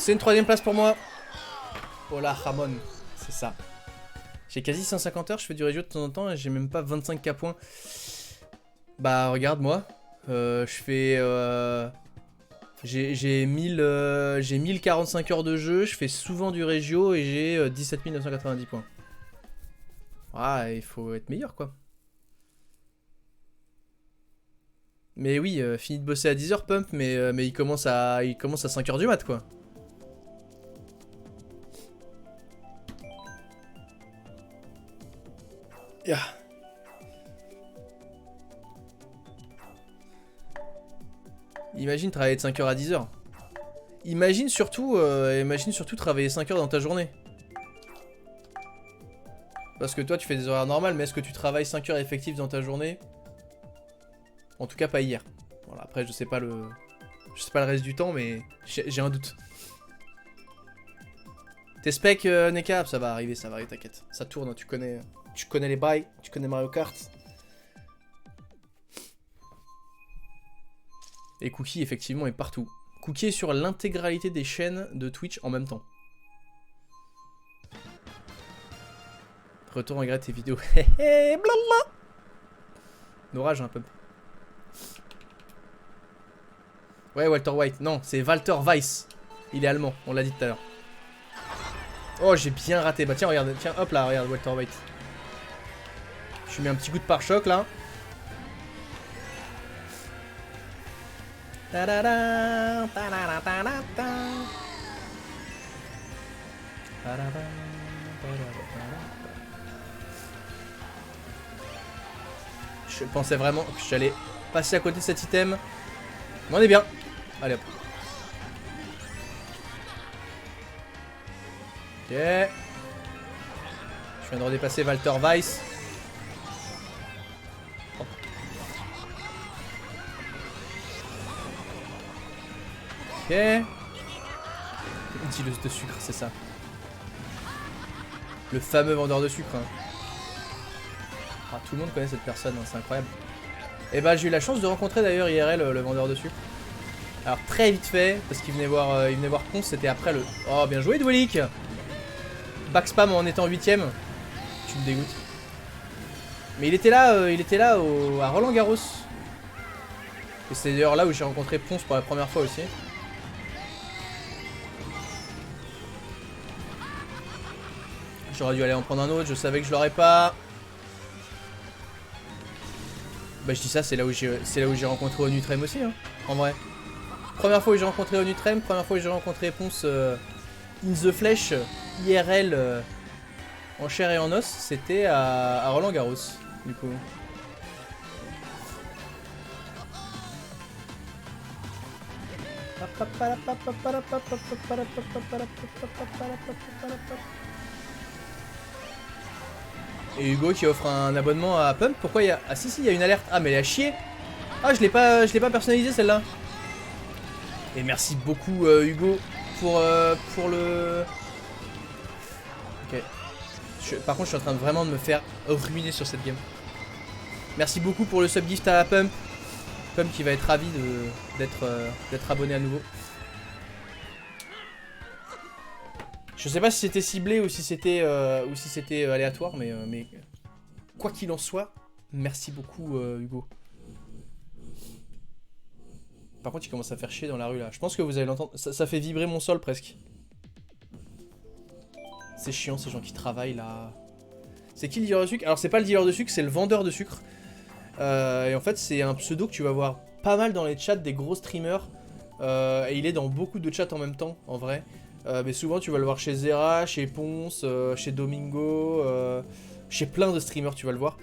C'est une 3ème place pour moi. Oh là, Ramon. C'est ça. J'ai quasi 150 heures, je fais du régio de temps en temps et j'ai même pas 25K points. Bah regarde moi. Je fais... J'ai 1045 heures de jeu, je fais souvent du régio et j'ai 17 990 points. Ah, il faut être meilleur quoi. Mais oui, fini de bosser à 10h Pump, mais il commence à 5h du mat quoi. Yeah. Imagine travailler de 5h à 10h. Imagine surtout travailler 5 heures dans ta journée. Parce que toi tu fais des horaires normales, mais est-ce que tu travailles 5 heures effectives dans ta journée? En tout cas pas hier. Voilà, après je sais pas le reste du temps, mais j'ai un doute. Tes specs Neka, ça va arriver, t'inquiète. Ça tourne, tu connais les bails, tu connais Mario Kart. Et Cookie effectivement est partout. Cookie est sur l'intégralité des chaînes de Twitch en même temps. Retour regrette tes vidéos. Blabla. Orage un peu. Ouais, Walter White. Non, c'est Walter Weiss. Il est allemand, on l'a dit tout à l'heure. Oh, j'ai bien raté. Bah tiens, regarde, tiens, hop là, regarde Walter White. Je lui mets un petit coup de pare-choc là. Je pensais vraiment que j'allais passer à côté de cet item. On est bien. Allez hop. Ok. Je viens de redépasser Walter Weiss. Hop. Ok. Une dileuse de sucre, c'est ça. Le fameux vendeur de sucre. Hein. Ah, tout le monde connaît cette personne, hein, c'est incroyable. Et bah j'ai eu la chance de rencontrer d'ailleurs IRL le vendeur de sucre. Alors très vite fait, parce qu'il venait voir Ponce, c'était après le... Oh bien joué Dwellic. Back spam en étant 8ème. Tu me dégoûtes. Mais il était là à Roland Garros. Et c'est d'ailleurs là où j'ai rencontré Ponce pour la première fois aussi. J'aurais dû aller en prendre un autre, je savais que je l'aurais pas. Bah je dis ça, c'est là où j'ai rencontré Onutrem aussi, hein, en vrai. Première fois où j'ai rencontré Onutrem, première fois où j'ai rencontré Ponce in the flesh, IRL, en chair et en os, c'était à Roland Garros, du coup. Et Hugo qui offre un abonnement à Pump. Pourquoi il y a... Ah si, il y a une alerte. Ah mais elle a chié. Ah je l'ai pas personnalisé celle-là. Et merci beaucoup Hugo pour le... Ok. Par contre je suis en train de vraiment de me faire ruiner sur cette game. Merci beaucoup pour le subgift à Pump. Pump qui va être ravi d'être abonné à nouveau. Je sais pas si c'était ciblé ou si c'était aléatoire, mais quoi qu'il en soit, merci beaucoup Hugo. Par contre, il commence à faire chier dans la rue là. Je pense que vous allez l'entendre. Ça fait vibrer mon sol presque. C'est chiant ces gens qui travaillent là. C'est qui le dealer de sucre? Alors c'est pas le dealer de sucre, c'est le vendeur de sucre. Et en fait c'est un pseudo que tu vas voir pas mal dans les chats des gros streamers. Et il est dans beaucoup de chats en même temps, en vrai. Mais souvent tu vas le voir chez Zera, chez Ponce, chez Domingo, chez plein de streamers tu vas le voir.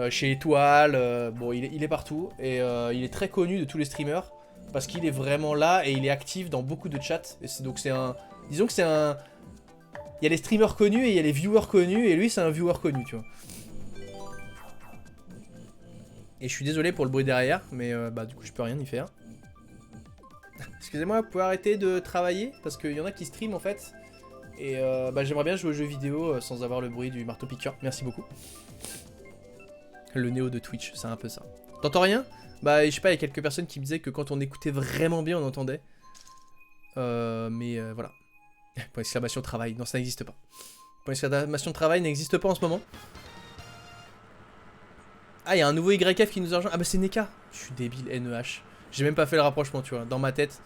Chez Étoile, bon il est partout. Et il est très connu de tous les streamers. Parce qu'il est vraiment là et il est actif dans beaucoup de chats. Donc c'est un... Disons que c'est un... Il y a les streamers connus et il y a les viewers connus. Et lui c'est un viewer connu tu vois. Et je suis désolé pour le bruit derrière. Mais bah du coup je peux rien y faire. Excusez-moi, vous pouvez arrêter de travailler parce qu'il y en a qui streament en fait. Et bah, j'aimerais bien jouer aux jeux vidéo sans avoir le bruit du marteau piqueur. Merci beaucoup. Le néo de Twitch, c'est un peu ça. T'entends rien? Bah je sais pas, il y a quelques personnes qui me disaient que quand on écoutait vraiment bien on entendait. Voilà. Point d'exclamation travail. Non, ça n'existe pas. Point d'exclamation travail n'existe pas en ce moment. Ah, il y a un nouveau YF qui nous a rejoint. Ah bah c'est Neka. Je suis débile, NEH. J'ai même pas fait le rapprochement, tu vois, dans ma tête.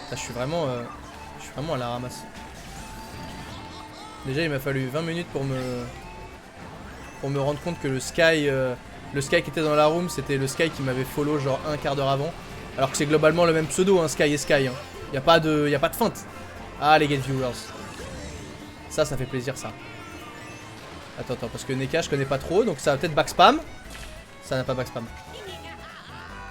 Là, je suis vraiment à la ramasse. Déjà, il m'a fallu 20 minutes pour me rendre compte que le Sky qui était dans la room, c'était le Sky qui m'avait follow genre un quart d'heure avant. Alors que c'est globalement le même pseudo, hein, Sky et Sky. Hein. Y a pas de feinte. Ah, les get viewers. Ça fait plaisir, ça. Attends, parce que Neka, je connais pas trop, donc ça va peut-être backspam. Ça n'a pas backspam.